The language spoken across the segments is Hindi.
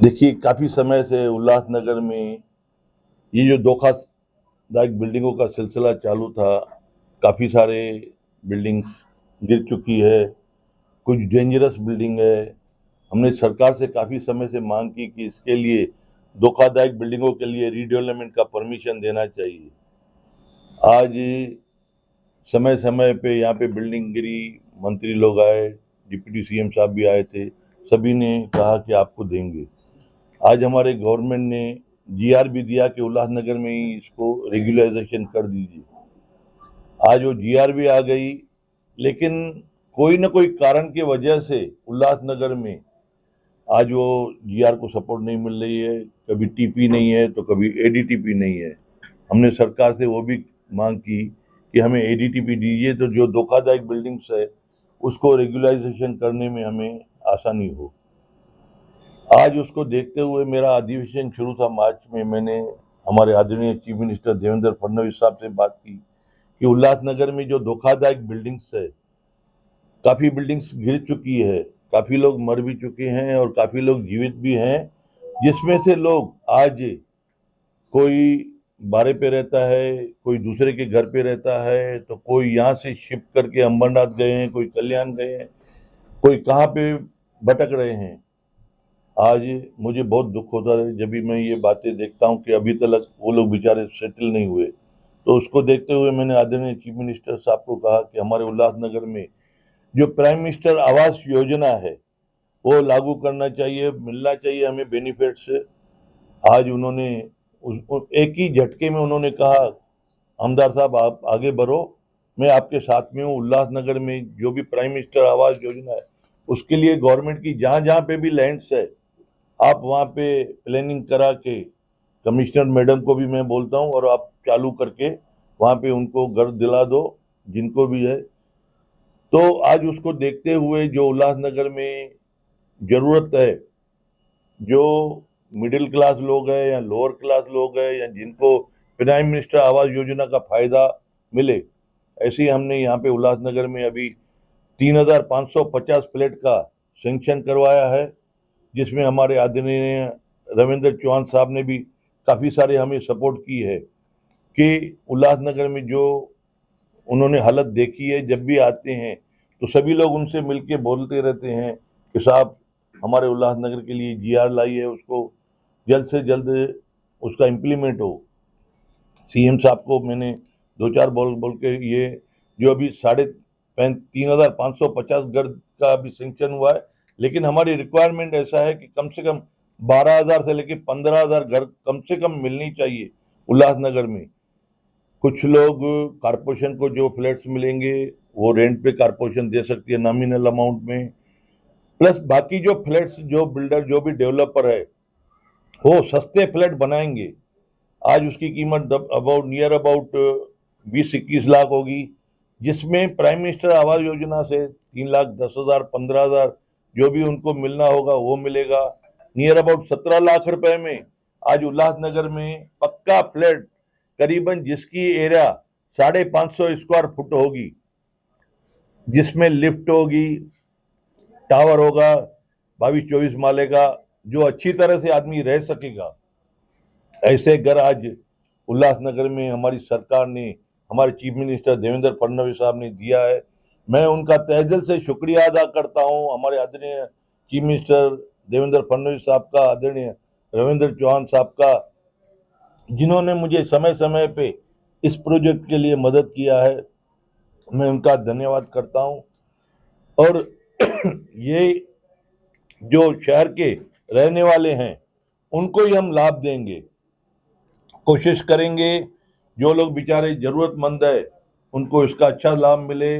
देखिए, काफ़ी समय से उल्लासनगर में ये जो धोखादायक बिल्डिंगों का सिलसिला चालू था, काफ़ी सारे बिल्डिंग्स गिर चुकी है, कुछ डेंजरस बिल्डिंग है। हमने सरकार से काफ़ी समय से मांग की कि इसके लिए धोखादायक बिल्डिंगों के लिए रीडेवलपमेंट का परमिशन देना चाहिए। आज समय-समय पे यहाँ पे बिल्डिंग गिरी, मंत्री लोग आए, डिप्टी सीएम साहब भी आए थे, सभी ने कहा कि आपको देंगे। आज हमारे गवर्नमेंट ने जीआर भी दिया कि उल्लासनगर में ही इसको रेगुलराइजेशन कर दीजिए। आज वो जीआर भी आ गई, लेकिन कोई ना कोई कारण की वजह से उल्लासनगर में आज वो जीआर को सपोर्ट नहीं मिल रही है। कभी टीपी नहीं है तो कभी एडीटीपी नहीं है। हमने सरकार से वो भी मांग की कि हमें एडीटीपी दीजिए तो जो धोखादायक बिल्डिंग्स है उसको रेगुलराइजेशन करने में हमें आसानी हो। आज उसको देखते हुए मेरा अधिवेशन शुरू था मार्च में। मैंने हमारे आदरणीय चीफ मिनिस्टर देवेंद्र फडणवीस साहब से बात की कि उल्लासनगर में जो धोखादायक बिल्डिंग्स है, काफ़ी बिल्डिंग्स गिर चुकी है, काफ़ी लोग मर भी चुके हैं और काफ़ी लोग जीवित भी हैं, जिसमें से लोग आज कोई बारे पे रहता है, कोई दूसरे के घर पे रहता है, तो कोई यहाँ से शिफ्ट करके अंबरनाथ गए हैं, कोई कल्याण गए हैं, कोई कहाँ पे भटक रहे हैं। आज मुझे बहुत दुख होता है जब भी मैं ये बातें देखता हूँ कि अभी तक वो लोग बेचारे सेटल नहीं हुए। तो उसको देखते हुए मैंने आदरणीय चीफ मिनिस्टर साहब को कहा कि हमारे उल्लासनगर में जो प्राइम मिनिस्टर आवास योजना है वो लागू करना चाहिए, मिलना चाहिए हमें बेनिफिट्स। आज उन्होंने एक ही झटके में उन्होंने कहा, आमदार साहब आप आगे बढ़ो, मैं आपके साथ में हूँ। उल्लासनगर में जो भी प्राइम मिनिस्टर आवास योजना है उसके लिए गवर्नमेंट की जहाँ जहाँ पे भी लैंड्स है, आप वहाँ पे प्लानिंग करा के कमिश्नर मैडम को भी मैं बोलता हूँ और आप चालू करके वहाँ पे उनको घर दिला दो जिनको भी है। तो आज उसको देखते हुए जो उल्लासनगर में जरूरत है, जो मिडिल क्लास लोग हैं या लोअर क्लास लोग हैं या जिनको प्राइम मिनिस्टर आवास योजना का फायदा मिले, ऐसे ही हमने यहाँ पे उल्लासनगर में अभी 3,550 फ्लैट का सेंक्शन करवाया है, जिसमें हमारे आदरणीय रविंद्र चौहान साहब ने भी काफ़ी सारे हमें सपोर्ट की है कि उल्लासनगर में जो उन्होंने हालत देखी है, जब भी आते हैं तो सभी लोग उनसे मिलके बोलते रहते हैं कि साहब हमारे उल्लासनगर के लिए जीआर लाई है, उसको जल्द से जल्द उसका इम्प्लीमेंट हो। सीएम साहब को मैंने दो चार बोल बोल के ये जो अभी 3,550 घर का अभी सेंक्शन हुआ है, लेकिन हमारी रिक्वायरमेंट ऐसा है कि कम से कम 12,000 से लेकर 15,000 घर कम से कम मिलनी चाहिए उल्लासनगर में। कुछ लोग कारपोरेशन को जो फ्लैट्स मिलेंगे वो रेंट पे कारपोरेशन दे सकती है नॉमिनल अमाउंट में, प्लस बाकी जो फ्लैट्स जो बिल्डर जो भी डेवलपर है वो सस्ते फ्लैट बनाएंगे। आज उसकी कीमत अबाउट नियर अबाउट 20-21 लाख होगी, जिसमें प्राइम मिनिस्टर आवास योजना से 3,10,000 15,000 जो भी उनको मिलना होगा वो मिलेगा। नियर अबाउट 17 लाख रुपए में आज उल्लासनगर में पक्का फ्लैट, करीबन जिसकी एरिया 550 स्क्वायर फुट होगी, जिसमें लिफ्ट होगी, टावर होगा 22-24 माले का, जो अच्छी तरह से आदमी रह सकेगा, ऐसे घर आज उल्लासनगर में हमारी सरकार ने, हमारे चीफ मिनिस्टर देवेंद्र फडणवीस साहब ने दिया है। मैं उनका तहे दिल से शुक्रिया अदा करता हूं, हमारे आदरणीय चीफ मिनिस्टर देवेंद्र फडणवीस साहब का, आदरणीय रविंद्र चौहान साहब का, जिन्होंने मुझे समय समय पे इस प्रोजेक्ट के लिए मदद किया है। मैं उनका धन्यवाद करता हूं। और ये जो शहर के रहने वाले हैं उनको ही हम लाभ देंगे, कोशिश करेंगे जो लोग बेचारे जरूरतमंद है उनको इसका अच्छा लाभ मिले।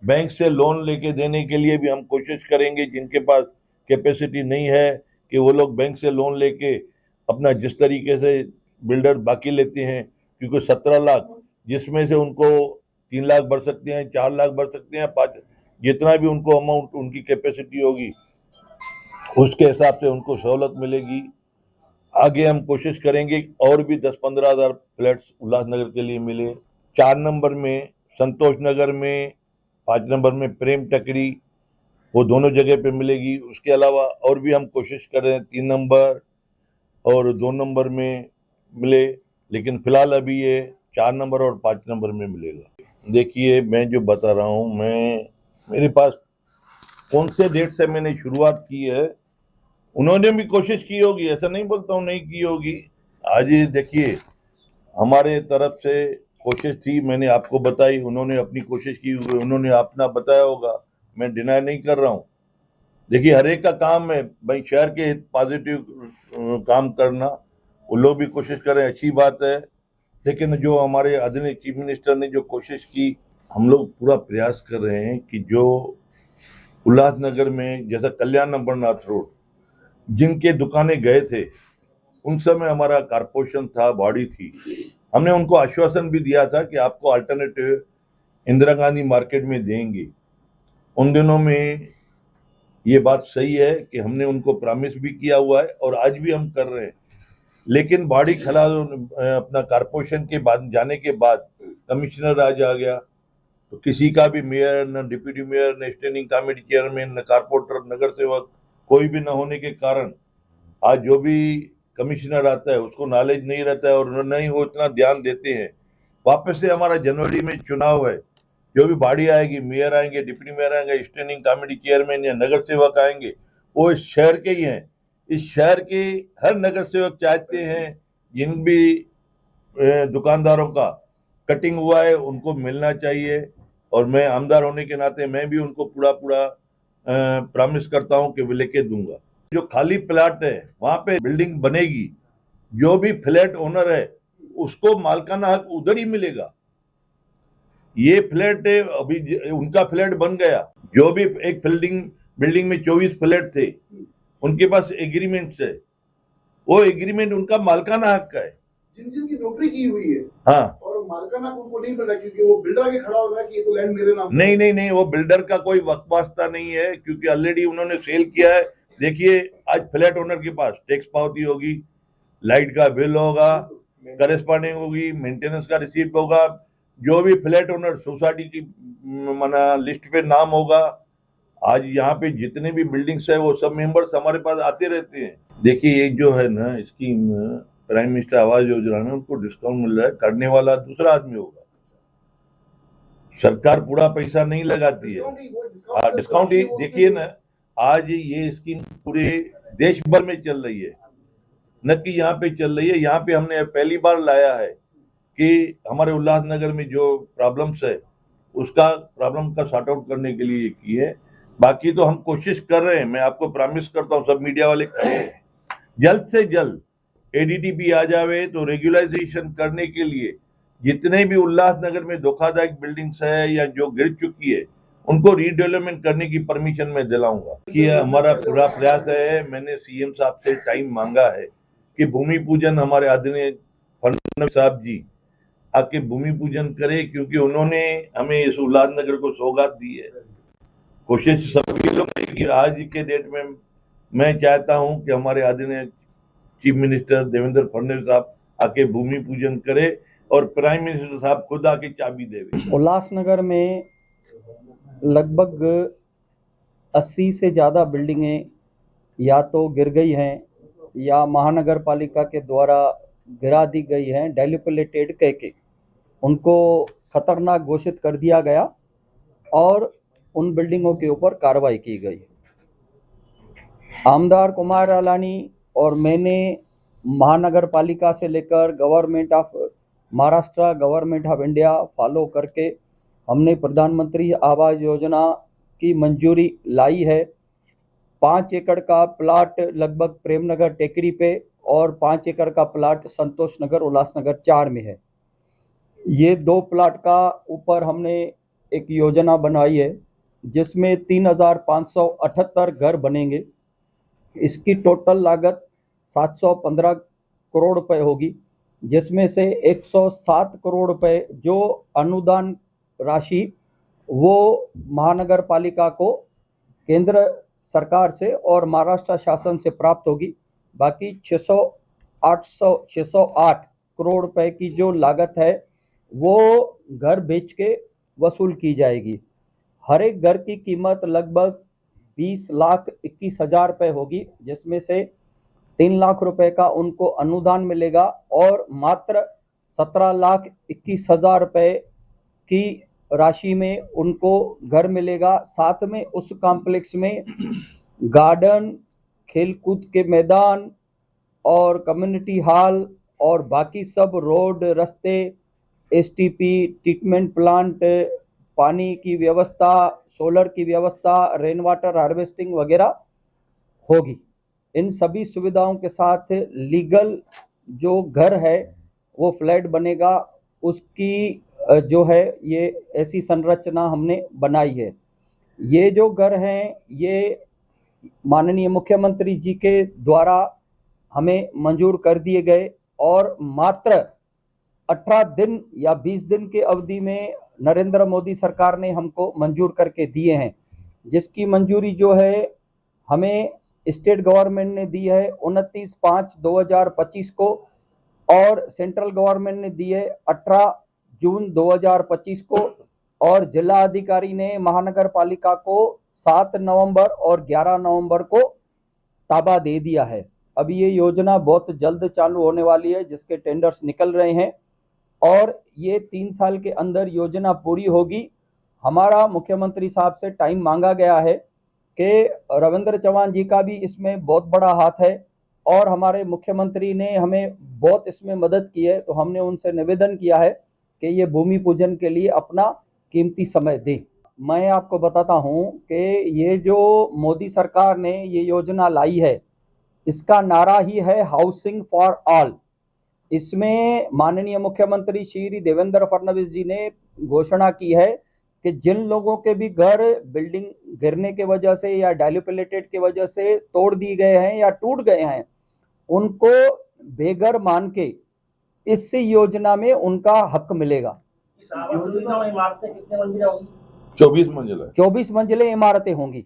बैंक से लोन लेके देने के लिए भी हम कोशिश करेंगे, जिनके पास कैपेसिटी नहीं है कि वो लोग बैंक से लोन लेके अपना जिस तरीके से बिल्डर बाकी लेते हैं, क्योंकि 17 लाख जिसमें से उनको 3 लाख भर सकते हैं, 4 लाख भर सकते हैं, 5, जितना भी उनको अमाउंट उनकी कैपेसिटी होगी उसके हिसाब से उनको सहूलत मिलेगी। आगे हम कोशिश करेंगे और भी 10-15 हज़ार फ्लैट्स उल्लासनगर के लिए मिले। 4 नंबर में संतोष नगर में, 5 नंबर में प्रेम टकरी, वो दोनों जगह पे मिलेगी। उसके अलावा और भी हम कोशिश कर रहे हैं 3 नंबर और 2 नंबर में मिले, लेकिन फिलहाल अभी ये 4 नंबर और 5 नंबर में मिलेगा। देखिए, मैं जो बता रहा हूँ, मेरे पास कौन से डेट से मैंने शुरुआत की है, उन्होंने भी कोशिश की होगी, ऐसा नहीं बोलता हूँ नहीं की होगी। आज ये देखिए, हमारे तरफ से कोशिश थी, मैंने आपको बताई, उन्होंने अपनी कोशिश की, उन्होंने अपना बताया होगा, मैं डिनाई नहीं कर रहा हूँ। देखिए, हर एक का काम है भाई शहर के पॉजिटिव काम करना, वो लोग भी कोशिश करें, अच्छी बात है। लेकिन जो हमारे आदरणीय चीफ मिनिस्टर ने जो कोशिश की, हम लोग पूरा प्रयास कर रहे हैं कि जो उल्लासनगर में जैसा कल्याण अमरनाथ रोड जिनके दुकानें गए थे, उन समय हमारा कारपोरेशन था, बॉडी थी, हमने उनको आश्वासन भी दिया था कि आपको अल्टरनेटिव इंदिरा गांधी मार्केट में देंगे। उन दिनों में ये बात सही है कि हमने उनको प्रॉमिस भी किया हुआ है और आज भी हम कर रहे हैं। लेकिन बॉडी खला अपना कारपोरेशन के बाद जाने के बाद कमिश्नर राज आ गया, तो किसी का भी मेयर, न डिप्टी मेयर, न स्टैंडिंग कमेटी चेयरमैन, न कारपोरेटर, नगर सेवक कोई भी न होने के कारण आज जो भी कमिश्नर आता है उसको नॉलेज नहीं रहता है और न ही वो इतना ध्यान देते हैं। वापस से हमारा जनवरी में चुनाव है, जो भी बॉडी आएगी, मेयर आएंगे, डिप्टी मेयर आएंगे, स्टैंडिंग कमेटी चेयरमैन या नगर सेवक आएंगे, वो इस शहर के ही हैं। इस शहर के हर नगर सेवक चाहते हैं जिन भी दुकानदारों का कटिंग हुआ है उनको मिलना चाहिए, और मैं आमदार होने के नाते मैं भी उनको पूरा पूरा प्रॉमिस करता हूं कि वो लेके दूंगा। जो खाली प्लाट है वहां पे बिल्डिंग बनेगी, जो भी फ्लैट ओनर है उसको मालकाना हक उधर ही मिलेगा। ये फ्लैट अभी उनका फ्लैट बन गया, जो भी एक बिल्डिंग में 24 फ्लैट थे, उनके पास एग्रीमेंट है, वो एग्रीमेंट उनका मालकाना हक का है। जिन जिन की नौकरी की हुई है, हाँ, और मालकाना उनको नहीं मिल रहा क्योंकि वो बिल्डर के खड़ा हो रहा है कि ये तो लैंड मेरे नाम। नहीं, वो बिल्डर का कोई वकवास्ता नहीं है, क्योंकि ऑलरेडी उन्होंने सेल किया है। देखिए, आज फ्लैट ओनर के पास टैक्स पावती होगी, लाइट का बिल होगा, करेस्पॉन्डिंग होगी, मेंटेनेंस का रिसीप्ट होगा, जो भी फ्लैट ओनर सोसाइटी की माना लिस्ट पे नाम होगा। आज यहाँ पे जितने भी बिल्डिंग्स है वो सब मेंबर्स हमारे पास आते रहते हैं। देखिए, एक जो है ना scheme prime minister Awas Yojana में उनको डिस्काउंट मिल रहा है, करने वाला दूसरा आदमी होगा, सरकार पूरा पैसा नहीं लगाती है। डिस्काउंट ही देखिए ना, आज ये स्कीम पूरे देश भर में चल रही है, न कि यहाँ पे चल रही है। यहाँ पे हमने पहली बार लाया है कि हमारे उल्लासनगर में जो प्रॉब्लम्स है उसका प्रॉब्लम का सॉर्ट आउट करने के लिए की है। बाकी तो हम कोशिश कर रहे हैं, मैं आपको प्रॉमिस करता हूँ, सब मीडिया वाले खड़े हैं, जल्द से जल्द एडीटीपी आ जावे तो रेगुलराइजेशन करने के लिए जितने भी उल्लासनगर में धोखादायक बिल्डिंग्स है या जो गिर चुकी है उनको रीडेवलपमेंट करने की परमिशन मैं दिलाऊंगा। कि हमारा पूरा प्रयास है, मैंने सीएम साहब से टाइम मांगा है कि भूमि पूजन हमारे आदरणीय फडणवीस साहब जी आके भूमि पूजन करे, क्योंकि उन्होंने हमें इस उल्लासनगर को सौगात दी है। कोशिश सभी लोग की आज के डेट में मैं चाहता हूं कि हमारे आदरणीय चीफ मिनिस्टर देवेंद्र फडणवीस साहब आके भूमि पूजन करे और प्राइम मिनिस्टर साहब खुद आके चाबी देवे। उल्लासनगर में लगभग 80 से ज़्यादा बिल्डिंगें या तो गिर गई हैं या महानगर पालिका के द्वारा गिरा दी गई हैं, डेलिपिलेटेड कह के उनको खतरनाक घोषित कर दिया गया और उन बिल्डिंगों के ऊपर कार्रवाई की गई। आमदार कुमार आलानी और मैंने महानगर पालिका से लेकर government of Maharashtra, government of India follow करके हमने प्रधानमंत्री आवास योजना की मंजूरी लाई है। 5 एकड़ का प्लाट लगभग प्रेमनगर टेकरी पे और 5 एकड़ का प्लाट संतोष नगर उल्लासनगर 4 में है। ये 2 प्लाट का ऊपर हमने एक योजना बनाई है जिसमें 3,578 घर बनेंगे। इसकी टोटल लागत 715 करोड़ रुपए होगी, जिसमें से 107 करोड़ रुपए जो अनुदान राशि वो महानगर पालिका को केंद्र सरकार से और महाराष्ट्र शासन से प्राप्त होगी। बाकी 608 करोड़ रुपए की जो लागत है वो घर बेच के वसूल की जाएगी। हर एक घर की कीमत लगभग 20,21,000 रुपये होगी, जिसमें से 3 लाख रुपए का उनको अनुदान मिलेगा और मात्र 17,21,000 रुपये की राशि में उनको घर मिलेगा। साथ में उस कॉम्प्लेक्स में गार्डन, खेलकूद के मैदान और कम्युनिटी हॉल और बाकी सब रोड, रास्ते, एसटीपी, ट्रीटमेंट प्लांट, पानी की व्यवस्था, सोलर की व्यवस्था, रेन वाटर हार्वेस्टिंग वगैरह होगी। इन सभी सुविधाओं के साथ लीगल जो घर है वो फ्लैट बनेगा, उसकी जो है ये ऐसी संरचना हमने बनाई है। ये जो घर हैं ये माननीय मुख्यमंत्री जी के द्वारा हमें मंजूर कर दिए गए और मात्र 18 दिन या 20 दिन के अवधि में नरेंद्र मोदी सरकार ने हमको मंजूर करके दिए हैं, जिसकी मंजूरी जो है हमें स्टेट गवर्नमेंट ने दी है 29/5/2025 को और सेंट्रल गवर्नमेंट ने दी है 18 जून 2025 को और जिला अधिकारी ने महानगर पालिका को 7 नवंबर और 11 नवंबर को ताबा दे दिया है। अब ये योजना बहुत जल्द चालू होने वाली है, जिसके टेंडर्स निकल रहे हैं और ये 3 साल के अंदर योजना पूरी होगी। हमारा मुख्यमंत्री साहब से टाइम मांगा गया है कि रविंद्र चौहान जी का भी इसमें बहुत बड़ा हाथ है और हमारे मुख्यमंत्री ने हमें बहुत इसमें मदद की है, तो हमने उनसे निवेदन किया है कि ये भूमि पूजन के लिए अपना कीमती समय दें। मैं आपको बताता हूं कि ये जो मोदी सरकार ने ये योजना लाई है, इसका नारा ही है हाउसिंग फॉर ऑल। इसमें माननीय मुख्यमंत्री श्री देवेंद्र फडणवीस जी ने घोषणा की है कि जिन लोगों के भी घर बिल्डिंग गिरने के वजह से या डाइलैपिलेटेड की वजह से तोड़ दिए गए हैं या टूट गए हैं, उनको बेघर मान के इस योजना में उनका हक मिलेगा। इस आवास योजना में इमारतें कितने मंजिला होंगी? 24 मंजिला 24 मंजिलें इमारतें होंगी।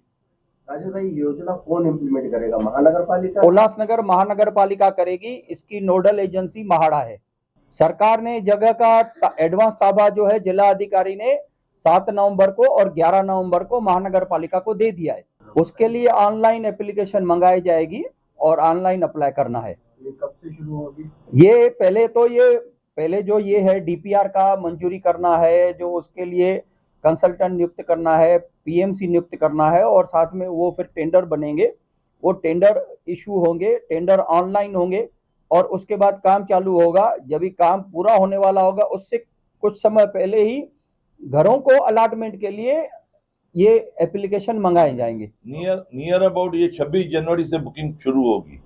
राजेश भाई, योजना कौन इम्प्लीमेंट करेगा? महानगर पालिका? उल्लासनगर महानगर पालिका करेगी। इसकी नोडल एजेंसी महाड़ा है। सरकार ने जगह का एडवांस ताबा जो है जिला अधिकारी ने 7 नवंबर को और 11 नवंबर को महानगर पालिका को दे दिया है। उसके लिए ऑनलाइन एप्लीकेशन मंगाई जाएगी और ऑनलाइन अप्लाई करना है। ये कब से शुरू होगी? ये पहले जो ये है डीपीआर का मंजूरी करना है, जो उसके लिए कंसल्टेंट नियुक्त करना है, पीएमसी नियुक्त करना है और साथ में वो फिर टेंडर बनेंगे, वो टेंडर इशू होंगे, टेंडर ऑनलाइन होंगे और उसके बाद काम चालू होगा। जब भी काम पूरा होने वाला होगा उससे कुछ समय पहले ही घरों को अलॉटमेंट के लिए ये एप्लीकेशन मंगाए जाएंगे। नियर अबाउट ये 26 जनवरी से बुकिंग शुरू होगी।